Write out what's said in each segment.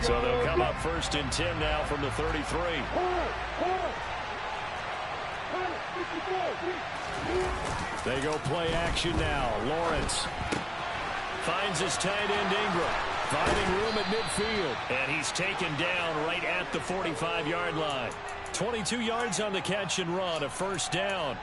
So they'll come up 1st and 10 now from the 33. They go play action now. Lawrence finds his tight end Ingram, finding room at midfield, and he's taken down right at the 45-yard line. 22 yards on the catch and run, a 1st down.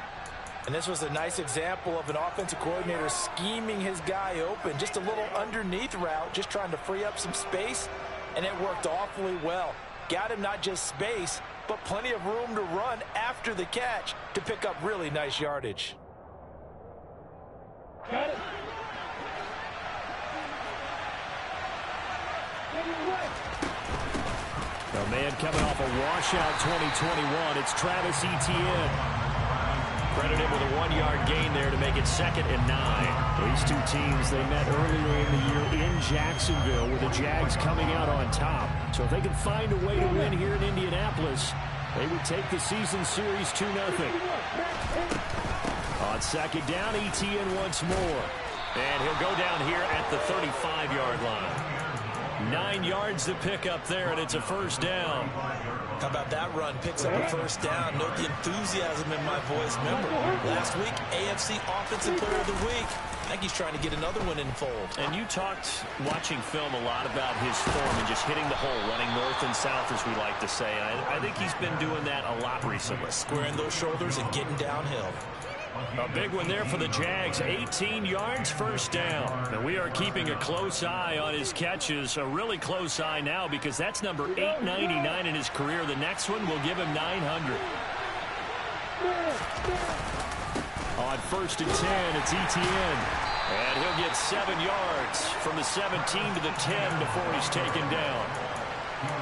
And this was a nice example of an offensive coordinator scheming his guy open. Just a little underneath route, just trying to free up some space, and it worked awfully well. Got him not just space, but plenty of room to run after the catch to pick up really nice yardage. Got it. A man coming off a washout 2021. It's Travis Etienne. Credit him with a 1-yard gain there to make it 2nd and 9. These two teams, they met earlier in the year in Jacksonville with the Jags coming out on top. So if they can find a way to win here in Indianapolis, they would take the season series 2-0. On 2nd down, Etienne once more. And he'll go down here at the 35-yard line. 9 yards to pick up there, and it's a 1st down. How about that run? Picks up a 1st down. Note the enthusiasm in my voice. Remember, last week, AFC Offensive Player of the Week. I think he's trying to get another one in the fold. And you talked, watching film, a lot about his form and just hitting the hole, running north and south, as we like to say. I think he's been doing that a lot recently. Squaring those shoulders and getting downhill. A big one there for the Jags. 18 yards, 1st down. And we are keeping a close eye on his catches. A really close eye now because that's number 899 in his career. The next one will give him 900. On 1st and 10, it's Etienne. And he'll get 7 yards from the 17 to the 10 before he's taken down.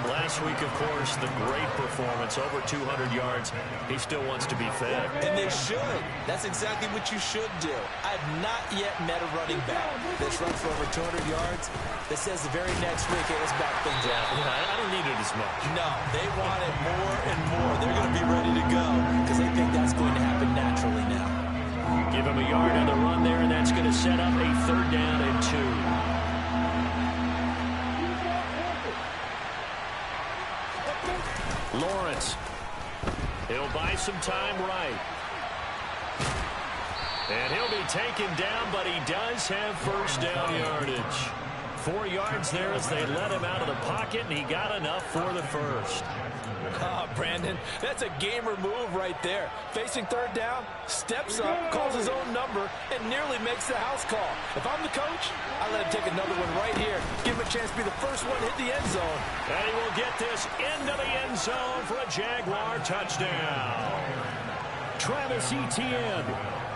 Last week, of course, the great performance, over 200 yards. He still wants to be fed. And they should. That's exactly what you should do. I've not yet met a running back that's run for over 200 yards that says the very next week, hey, let's back things out. I don't need it as much. No, they want it more and more. They're going to be ready to go because they think that's going to happen naturally now. Give him a yard on the run there, and that's going to set up a 3rd down and 2. Lawrence. He'll buy some time right. And he'll be taken down, but he does have 1st down yardage. 4 yards there as they let him out of the pocket, and he got enough for the 1st. Brandon, that's a gamer move right there. Facing 3rd down, steps up, calls his own number, and nearly makes the house call. If I'm the coach, I let him take another one right here. Give him a chance to be the first one to hit the end zone. And he will get this into the end zone for a Jaguar touchdown. Travis Etienne,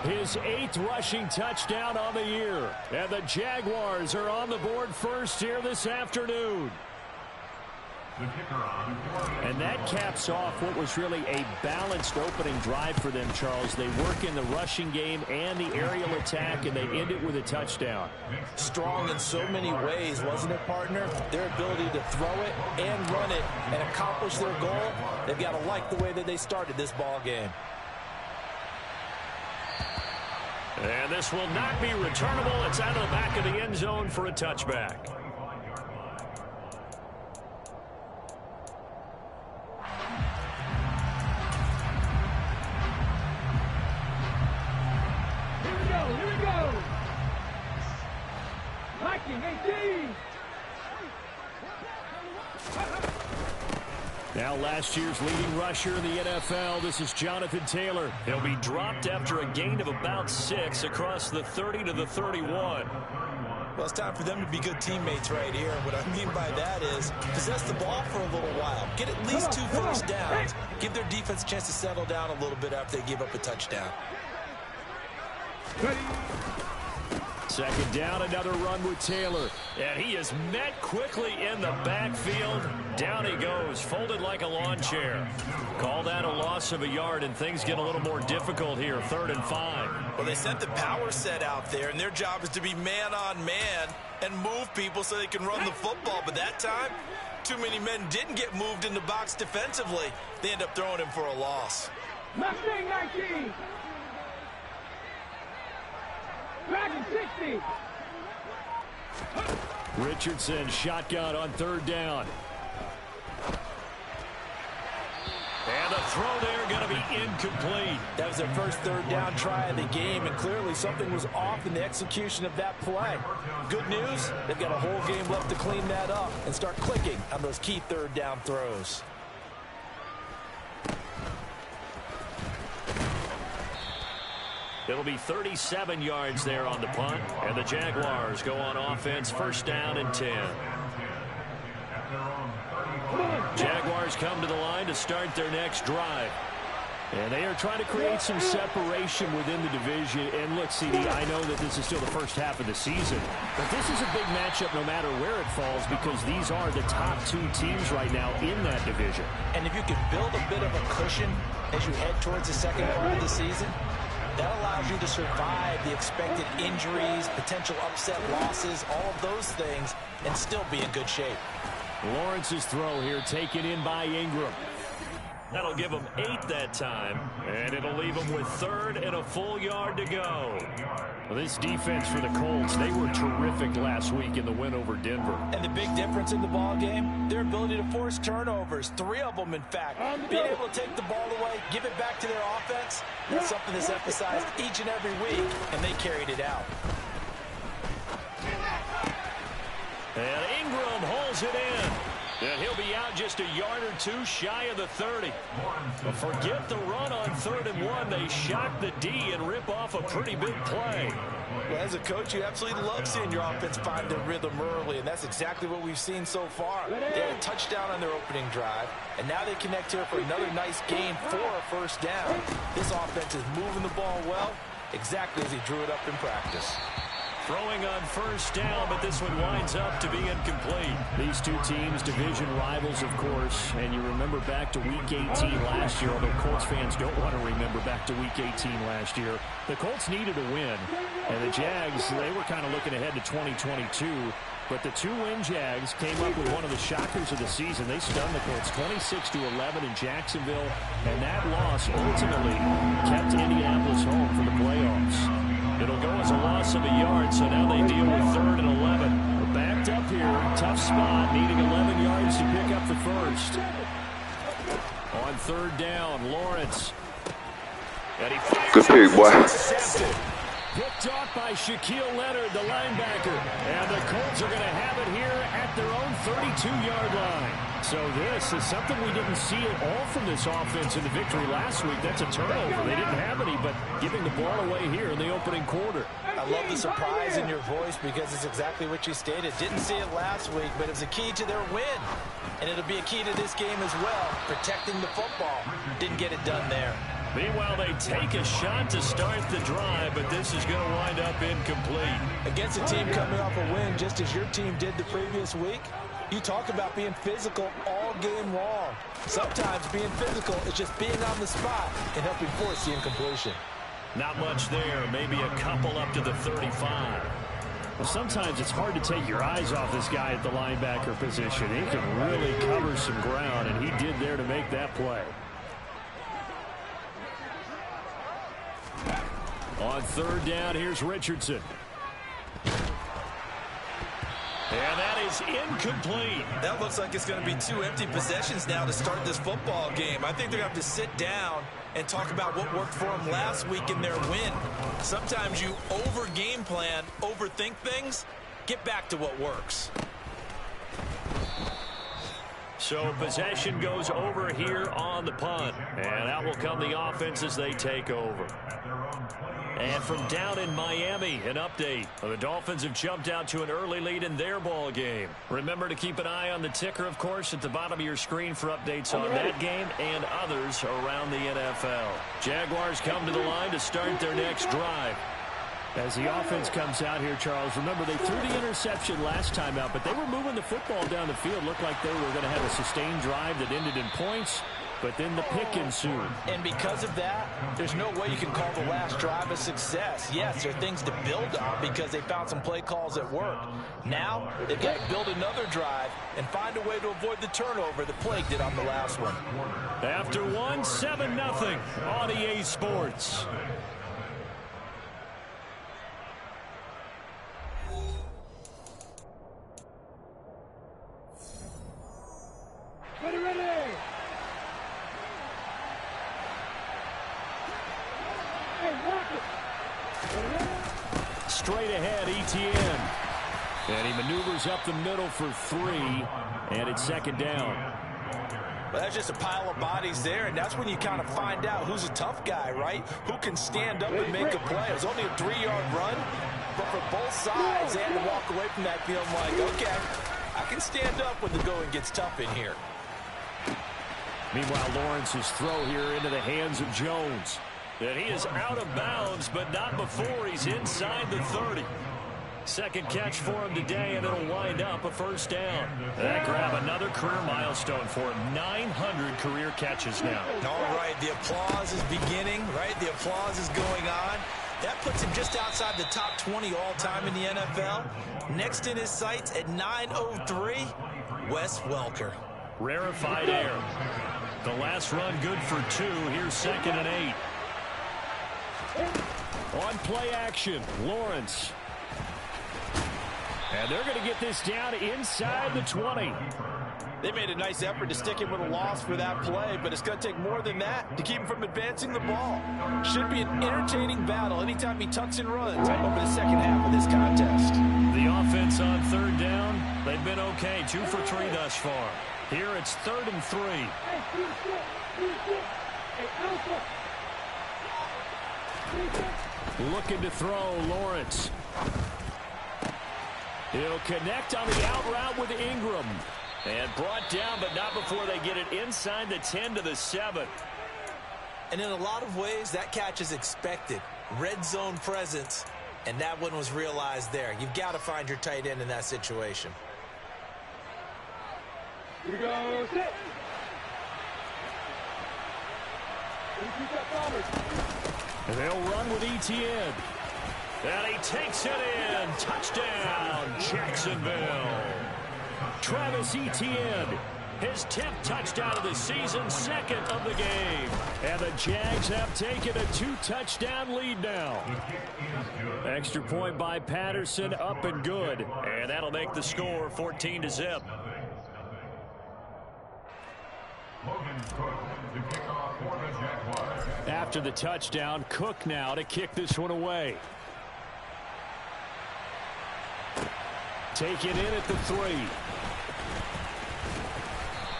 his 8th rushing touchdown on the year. And the Jaguars are on the board first here this afternoon. And that caps off what was really a balanced opening drive for them, Charles. They work in the rushing game and the aerial attack, and they end it with a touchdown. Strong in so many ways, wasn't it, partner? Their ability to throw it and run it and accomplish their goal, they've got to like the way that they started this ball game. And this will not be returnable. It's out of the back of the end zone for a touchback. Now last year's leading rusher in the NFL, this is Jonathan Taylor. He'll be dropped after a gain of about 6 across the 30 to the 31. Well, it's time for them to be good teammates right here. What I mean by that is possess the ball for a little while. Get at least 2 first downs. Give their defense a chance to settle down a little bit after they give up a touchdown. Second down, another run with Taylor. And he is met quickly in the backfield. Down he goes, folded like a lawn chair. Call that a loss of a yard, and things get a little more difficult here, 3rd and 5. Well, they sent the power set out there, and their job is to be man-on-man and move people so they can run the football. But that time, too many men didn't get moved in the box defensively. They end up throwing him for a loss. Mustang 19. Dragon 60. Richardson shotgun on 3rd down. throw there going to be incomplete. That was their first third down try of the game, and clearly something was off in the execution of that play. Good news, they've got a whole game left to clean that up and start clicking on those key third down throws. It'll be 37 yards there on the punt, and the Jaguars go on offense, first down and 10. Jaguars come to the line to start their next drive. And they are trying to create some separation within the division. And look, CD, I know that this is still the first half of the season, but this is a big matchup no matter where it falls, because these are the top two teams right now in that division. And if you can build a bit of a cushion as you head towards the second part of the season, that allows you to survive the expected injuries, potential upset losses, all of those things, and still be in good shape. Lawrence's throw here taken in by Ingram. That'll give them 8 that time, and it'll leave them with third and a full yard to go. Well, this defense for the Colts, they were terrific last week in the win over Denver. And the big difference in the ball game, their ability to force turnovers, 3 of them in fact. Being able to take the ball away, give it back to their offense, that's something that's emphasized each and every week, and they carried it out. And Ingram holds it in. And he'll be out just a yard or two shy of the 30. But forget the run on 3rd and 1. They shock the D and rip off a pretty big play. Well, as a coach, you absolutely love seeing your offense find their rhythm early, and that's exactly what we've seen so far. They had a touchdown on their opening drive, and now they connect here for another nice gain for a first down. This offense is moving the ball well, exactly as he drew it up in practice. Throwing on first down, but this one winds up to be incomplete. These two teams, division rivals, of course, and you remember back to Week 18 last year, although Colts fans don't want to remember back to Week 18 last year. The Colts needed a win, and the Jags, they were kind of looking ahead to 2022, but the two-win Jags came up with one of the shockers of the season. They stunned the Colts 26-11 in Jacksonville, and that loss ultimately kept Indianapolis home for the playoffs. It'll go as a loss of a yard, so now they deal with 3rd and 11. We're backed up here. Tough spot, needing 11 yards to pick up the first. On 3rd down, Lawrence. And he fires. Good period, boy. Picked off by Shaquille Leonard, the linebacker. And the Colts are going to have it here at their own 32-yard line. So this is something we didn't see at all from this offense in the victory last week. That's a turnover. They didn't have any, but giving the ball away here in the opening quarter. I love the surprise in your voice because it's exactly what you stated. Didn't see it last week, but it was a key to their win. And it'll be a key to this game as well, protecting the football. Didn't get it done there. Meanwhile, they take a shot to start the drive, but this is going to wind up incomplete. Against a team coming off a win, just as your team did the previous week, you talk about being physical all game long. Sometimes being physical is just being on the spot and helping force the incompletion. Not much there, maybe a couple up to the 35. Well, sometimes it's hard to take your eyes off this guy at the linebacker position. He can really cover some ground, and he did there to make that play. On 3rd down, here's Richardson. And that is incomplete. That looks like it's going to be 2 empty possessions now to start this football game. I think they're going to have to sit down and talk about what worked for them last week in their win. Sometimes you over-game plan, overthink things. Get back to what works. So possession goes over here on the punt. And out will come the offense as they take over. And from down in Miami, an update. The Dolphins have jumped out to an early lead in their ball game. Remember to keep an eye on the ticker, of course, at the bottom of your screen for updates on that game and others around the NFL. Jaguars come to the line to start their next drive. As the offense comes out here, Charles, remember they threw the interception last time out, but they were moving the football down the field. Looked like they were going to have a sustained drive that ended in points. But then the pick ensued. And because of that, there's no way you can call the last drive a success. Yes, there are things to build on because they found some play calls that worked. Now, they've got to build another drive and find a way to avoid the turnover that plagued it on the last one. After one, 7-0 on EA Sports. Ready, ready! Straight ahead, Etienne. And he maneuvers up the middle for 3, and it's second down. Well, that's just a pile of bodies there, and that's when you kind of find out who's a tough guy, right? Who can stand up and make a play. It was only a 3-yard run, but for both sides, they had to walk away from that feeling like, okay, I can stand up when the going gets tough in here. Meanwhile, Lawrence's throw here into the hands of Jones. And he is out of bounds, but not before he's inside the 30. Second catch for him today, and it'll wind up a first down. That grab another career milestone for him. 900 career catches now. All right, the applause is beginning, right? The applause is going on. That puts him just outside the top 20 all-time in the NFL. Next in his sights at 903, Wes Welker. Rarefied air. The last run good for 2. Here's 2nd and 8. On play action, Lawrence. And they're going to get this down inside the 20. They made a nice effort to stick him with a loss for that play, but it's going to take more than that to keep him from advancing the ball. Should be an entertaining battle anytime he tucks and runs over the second half of this contest. The offense on 3rd down, they've been okay. 2 for 3 thus far. Here it's 3rd and 3. Looking to throw, Lawrence. He'll connect on the out route with Ingram. And brought down, but not before they get it inside the 10 to the 7. And in a lot of ways, that catch is expected. Red zone presence, and that one was realized there. You've got to find your tight end in that situation. Here we go, sit. And they'll run with Etienne. And he takes it in. Touchdown, Jacksonville. Travis Etienne, his 10th touchdown of the season, 2nd of the game. And the Jags have taken a 2-touchdown lead now. Extra point by Patterson, up and good. And that'll make the score 14-0. After the touchdown, Cook now to kick this one away. Take it in at the 3.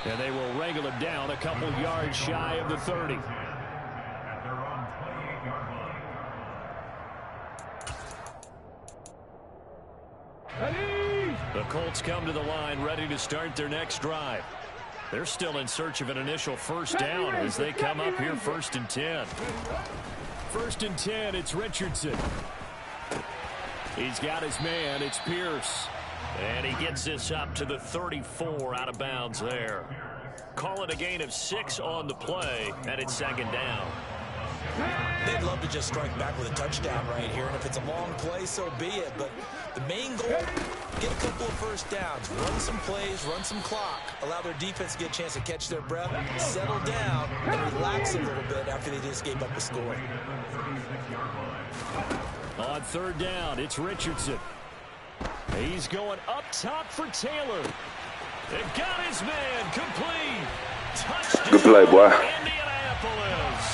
And they will wrangle him down a couple yards shy of the 30. The Colts come to the line ready to start their next drive. They're still in search of an initial first down as they come up here 1st and 10. 1st and 10, it's Richardson. He's got his man, it's Pierce. And he gets this up to the 34 out of bounds there. Call it a gain of 6 on the play, and it's 2nd down. They'd love to just strike back with a touchdown right here, and if it's a long play, so be it. But the main goal, get a couple of first downs, run some plays, run some clock, allow their defense to get a chance to catch their breath, settle down, and relax a little bit after they just gave up a score. On 3rd down, it's Richardson. He's going up top for Taylor. It got his man complete. Touchdown. Good play, boy. Indianapolis.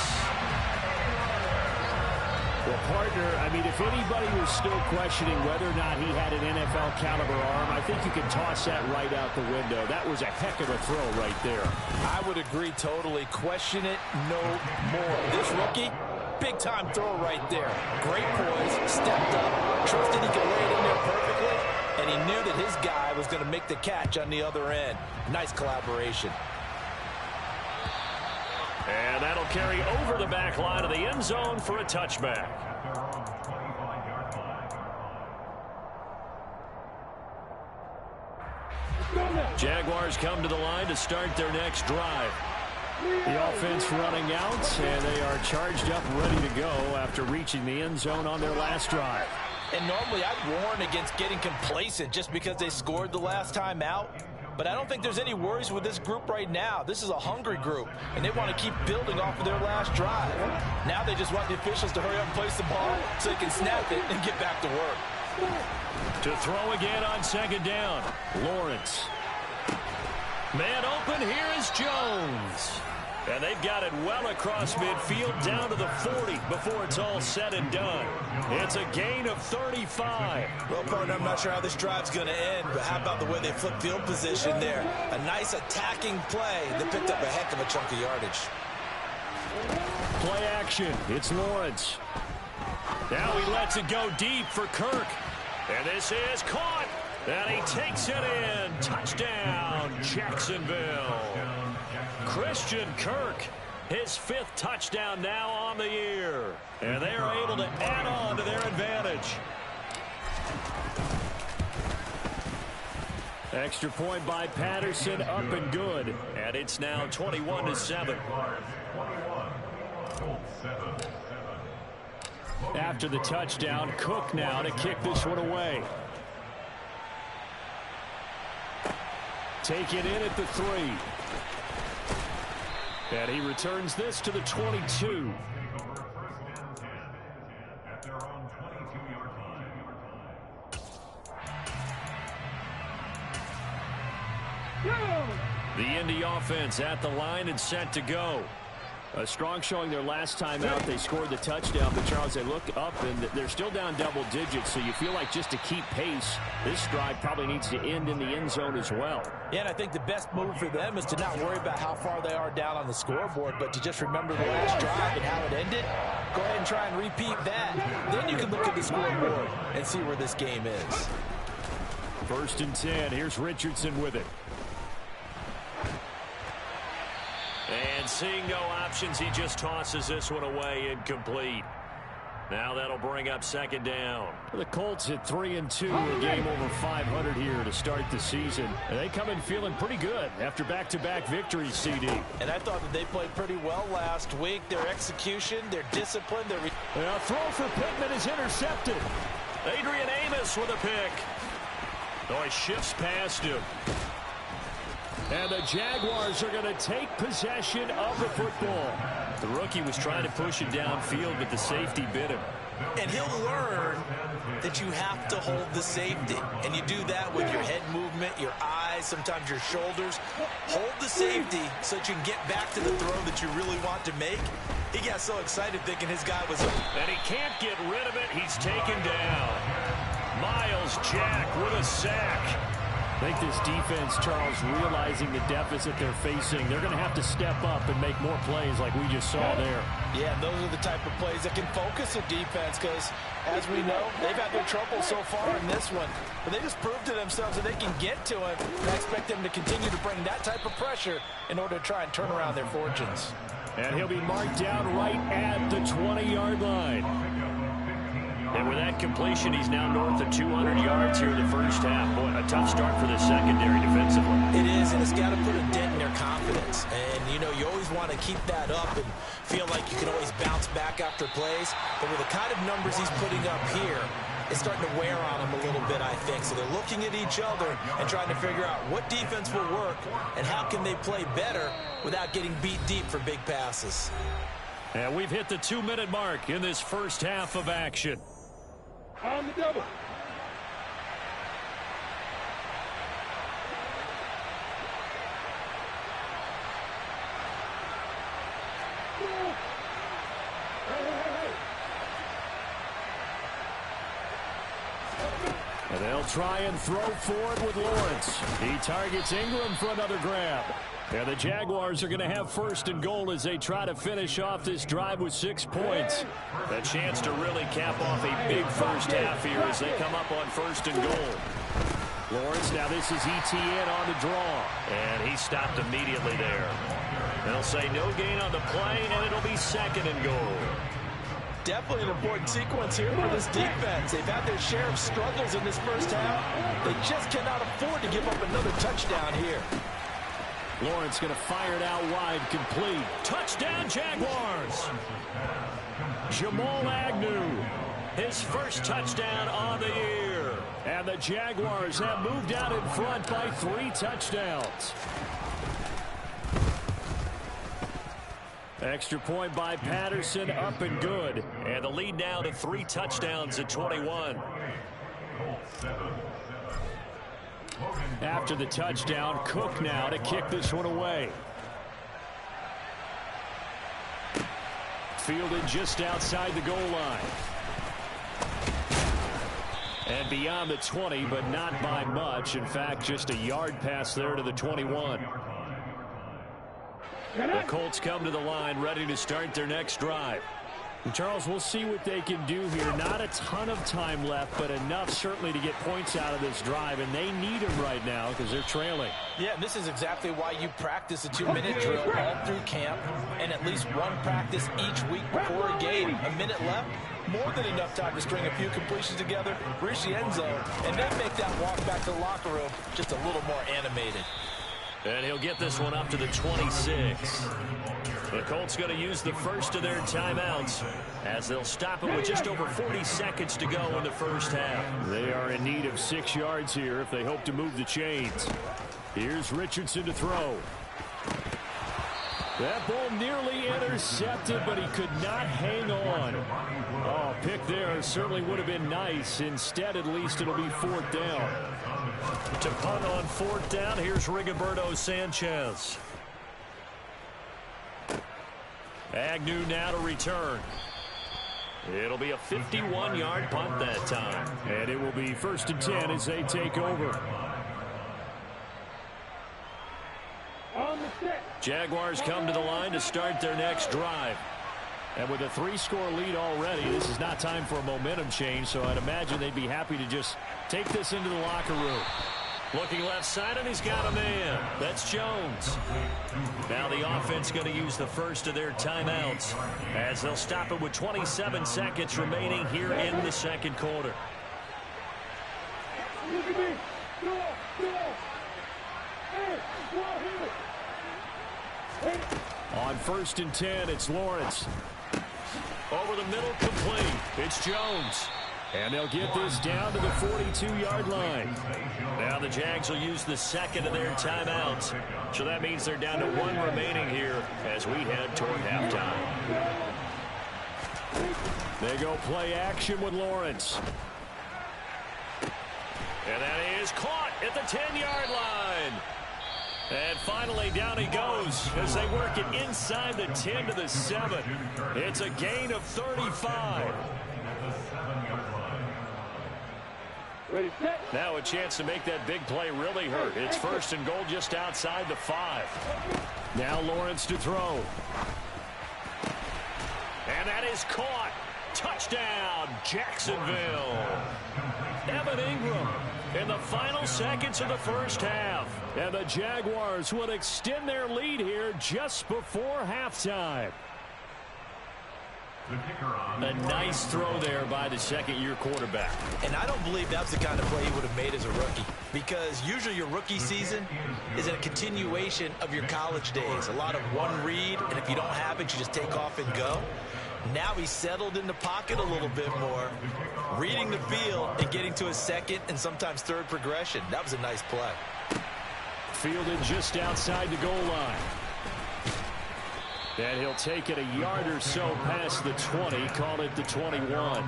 Well, partner, I mean, if anybody was still questioning whether or not he had an NFL caliber arm, I think you can toss that right out the window. That was a heck of a throw right there. I would agree totally. Question it no more. This rookie, big-time throw right there. Great poise, stepped up, trusted he could lay it in there perfectly, and he knew that his guy was going to make the catch on the other end. Nice collaboration. And that'll carry over the back line of the end zone for a touchback. Jaguars come to the line to start their next drive. The offense running out, and they are charged up, ready to go after reaching the end zone on their last drive. And normally I'd warn against getting complacent just because they scored the last time out. But I don't think there's any worries with this group right now. This is a hungry group, and they want to keep building off of their last drive. Now they just want the officials to hurry up and place the ball so they can snap it and get back to work. To throw again on 2nd down, Lawrence. Man open, here is Jones. And they've got it well across midfield down to the 40 before it's all said and done. It's a gain of 35. Well, partner, I'm not sure how this drive's going to end, but how about the way they flip field position there? A nice attacking play that picked up a heck of a chunk of yardage. Play action. It's Lawrence. Now he lets it go deep for Kirk. And this is caught. And he takes it in. Touchdown, Jacksonville. Christian Kirk, his 5th touchdown now on the year. And they are able to add on to their advantage. Extra point by Patterson, up and good. And it's now 21-7. After the touchdown, Cook now to kick this one away. Take it in at the 3. And he returns this to the 22. The Indy offense at the line and set to go. A strong showing their last time out. They scored the touchdown, but Charles, they look up and they're still down double digits, so you feel like just to keep pace, this drive probably needs to end in the end zone as well. Yeah, and I think the best move for them is to not worry about how far they are down on the scoreboard, but to just remember the last drive and how it ended. Go ahead and try and repeat that. Then you can look at the scoreboard and see where this game is. 1st and 10. Here's Richardson with it. And seeing no options, he just tosses this one away, incomplete. Now that'll bring up 2nd down. The Colts at 3-2, a game over 500 here to start the season. And they come in feeling pretty good after back-to-back victories, CD. And I thought that they played pretty well last week. Their execution, their discipline, their... A throw for Pittman is intercepted. Adrian Amos with a pick. Oh, he shifts past him. And the Jaguars are going to take possession of the football. The rookie was trying to push it downfield, but the safety bit him. And he'll learn that you have to hold the safety. And you do that with your head movement, your eyes, sometimes your shoulders. Hold the safety so that you can get back to the throw that you really want to make. He got so excited thinking his guy was... And he can't get rid of it. He's taken down. Miles Jack with a sack. I think this defense, Charles, realizing the deficit they're facing, they're going to have to step up and make more plays like we just saw there. Yeah, those are the type of plays that can focus a defense because, as we know, they've had their trouble so far in this one. But they just proved to themselves that they can get to it. And I expect them to continue to bring that type of pressure in order to try and turn around their fortunes. And he'll be marked down right at the 20-yard line. And with that completion, he's now north of 200 yards here in the first half. Boy, a tough start for the secondary defensively. It is, and it's got to put a dent in their confidence. And, you know, you always want to keep that up and feel like you can always bounce back after plays. But with the kind of numbers he's putting up here, it's starting to wear on them a little bit, I think. So they're looking at each other and trying to figure out what defense will work and how can they play better without getting beat deep for big passes. And we've hit the 2-minute mark in this first half of action. On the double. And they'll try and throw forward with Lawrence. He targets Ingram for another grab. And the Jaguars are going to have 1st and goal as they try to finish off this drive with 6 points. A chance to really cap off a big first half here as they come up on 1st and goal. Lawrence, now this is ETN on the draw. And he stopped immediately there. They'll say no gain on the play, and it'll be 2nd and goal. Definitely an important sequence here for this defense. They've had their share of struggles in this first half. They just cannot afford to give up another touchdown here. Lawrence going to fire it out wide, complete. Touchdown, Jaguars! Jamal Agnew, his first touchdown on the year. And the Jaguars have moved out in front by 3 touchdowns. Extra point by Patterson, up and good. And the lead now to 3 touchdowns at 21. After the touchdown, Cook now to kick this one away. Fielded just outside the goal line. And beyond the 20, but not by much. In fact, just a yard pass there to the 21. The Colts come to the line, ready to start their next drive. And Charles, we'll see what they can do here. Not a ton of time left, but enough certainly to get points out of this drive. And they need them right now because they're trailing. Yeah, this is exactly why you practice a 2-minute drill all through camp and at least one practice each week before a game. A minute left, more than enough time to string a few completions together, reach the end zone, and then make that walk back to the locker room just a little more animated. And he'll get this one up to the 26. The Colts going to use the first of their timeouts as they'll stop it with just over 40 seconds to go in the first half. They are in need of 6 yards here if they hope to move the chains. Here's Richardson to throw. That ball nearly intercepted, but he could not hang on. Oh, pick there certainly would have been nice. Instead, at least it'll be 4th down. To punt on 4th down, here's Rigoberto Sanchez. Agnew now to return. It'll be a 51-yard punt that time. And it will be 1st and 10 as they take over. Jaguars come to the line to start their next drive. And with a 3-score lead already, this is not time for a momentum change, so I'd imagine they'd be happy to just take this into the locker room. Looking left side, and he's got a man. That's Jones. Now the offense going to use the first of their timeouts as they'll stop it with 27 seconds remaining here in the second quarter. On 1st and 10, it's Lawrence. Over the middle, complete. It's Jones. And they'll get this down to the 42-yard line. Now the Jags will use the second of their timeouts. So that means they're down to 1 remaining here as we head toward halftime. They go play action with Lawrence. And that is caught at the 10-yard line. And finally, down he goes as they work it inside the 10 to the 7. It's a gain of 35. Now a chance to make that big play really hurt. It's 1st and goal just outside the 5. Now Lawrence to throw. And that is caught. Touchdown, Jacksonville. Evan Ingram in the final seconds of the first half. And the Jaguars will extend their lead here just before halftime. A nice throw there by the second-year quarterback. And I don't believe that's the kind of play he would have made as a rookie, because usually your rookie season is a continuation of your college days. A lot of one read, and if you don't have it, you just take off and go. Now he's settled in the pocket a little bit more, reading the field and getting to his second and sometimes third progression. That was a nice play. Fielded just outside the goal line. And he'll take it a yard or so past the 20, call it the 21.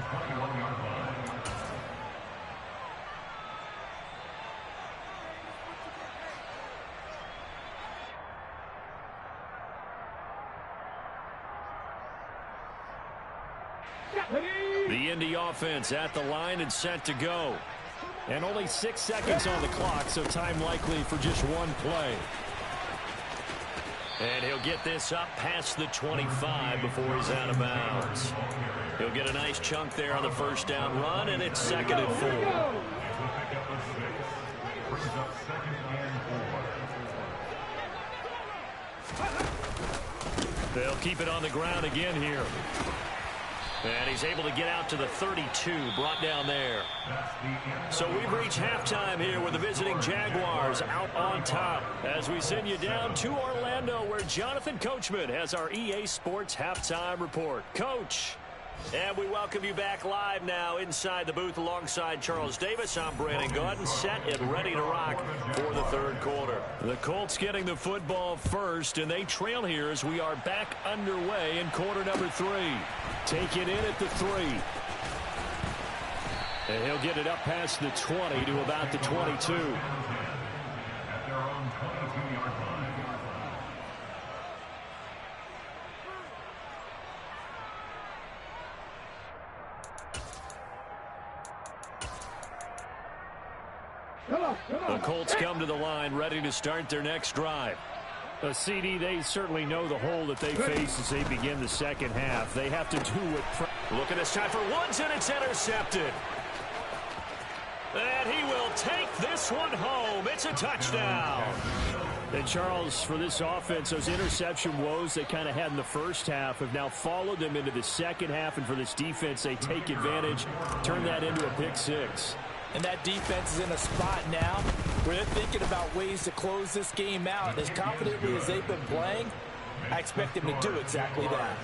The Indy offense at the line and set to go. And only 6 seconds on the clock, so time likely for just one play. And he'll get this up past the 25 before he's out of bounds. He'll get a nice chunk there on the first down run, and it's 2nd and 4. They'll keep it on the ground again here. And he's able to get out to the 32, brought down there. So we've reached halftime here with the visiting Jaguars out on top as we send you down to Orlando, where Jonathan Coachman has our EA Sports Halftime Report. Coach, and we welcome you back live now inside the booth alongside Charles Davis. I'm Brandon Gaudin, set and ready to rock for the third quarter. The Colts getting the football first, and they trail here as we are back underway in quarter number 3. Take it in at the 3. And he'll get it up past the 20 to about the 22. The Colts come to the line, ready to start their next drive. CD, they certainly know the hole that they face as they begin the second half. They have to do it. Look at this time for Woods, and it's intercepted. And he will take this one home. It's a touchdown. And Charles, for this offense, those interception woes they kind of had in the first half have now followed them into the second half. And for this defense, they take advantage, turn that into a pick six. And that defense is in a spot now where they're thinking about ways to close this game out. As confidently as they've been playing, I expect them to do exactly that.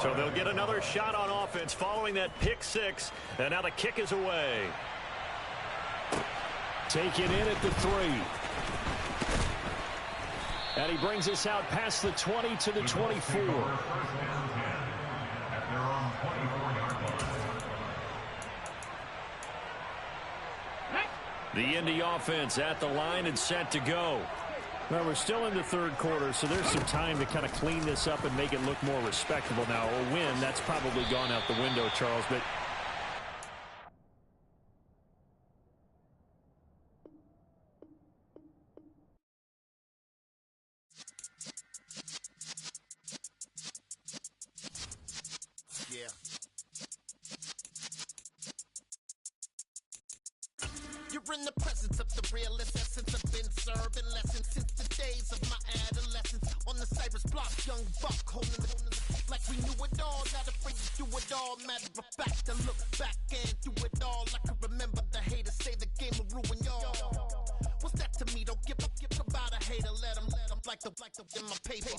So they'll get another shot on offense following that pick six. And now the kick is away. Taken in at the 3. And he brings us out past the 20 to the 24. The Indy offense at the line and set to go. Well, we're still in the third quarter, so there's some time to kind of clean this up and make it look more respectable now. A win, that's probably gone out the window, Charles, but You're in the presence of the realest essence. I've been serving lessons since the days of my adolescence. On the Cypress block, young buck holding the like we knew it all. Not afraid to do it all. Matter of fact, I look back and do it all. I can remember the haters say the game will ruin y'all. What's that to me? Don't give about a hater. Let them like the in my paper.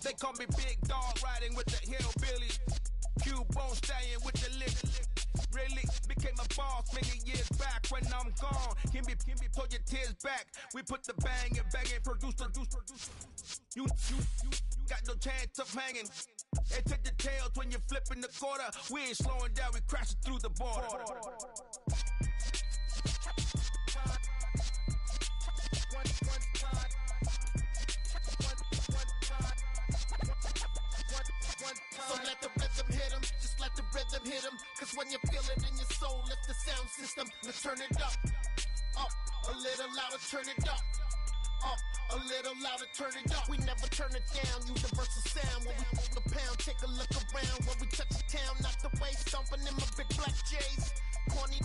They call me Big Dog, riding with the hillbilly. Q-Bone staying with the lick. Really became a boss many years back. When I'm gone, can be pull your tears back. We put the bang and produce. You got no chance of hanging. They take the tails when you're flipping the quarter. We ain't slowing down, we crashing through the border. So let the rhythm hit him, just let the rhythm hit him. Cause when you feel it in your soul, lift the sound system. Let's turn it up, a little louder, turn it up, a little louder, turn it up. We never turn it down, universal sound. When we hold the pound, take a look around. When we touch the town, not the way, stomping in my big black J's. Corny,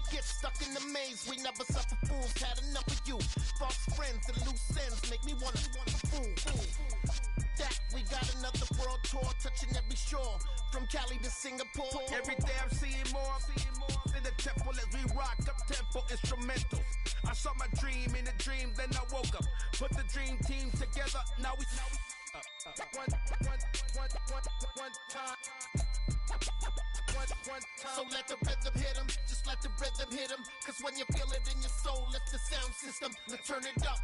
get stuck in the maze. We never suffer fools, had enough of you. False friends and loose ends make me wanna fool. That we got another world tour, touching every shore, from Cali to Singapore. Every day I'm seeing more in the temple as we rock up tempo instrumentals. I saw my dream in a dream, then I woke up. Put the dream team together, now we one time. So let the rhythm hit him, just let the rhythm hit him. Cause when you feel it in your soul, lift the sound system. Let's turn it up.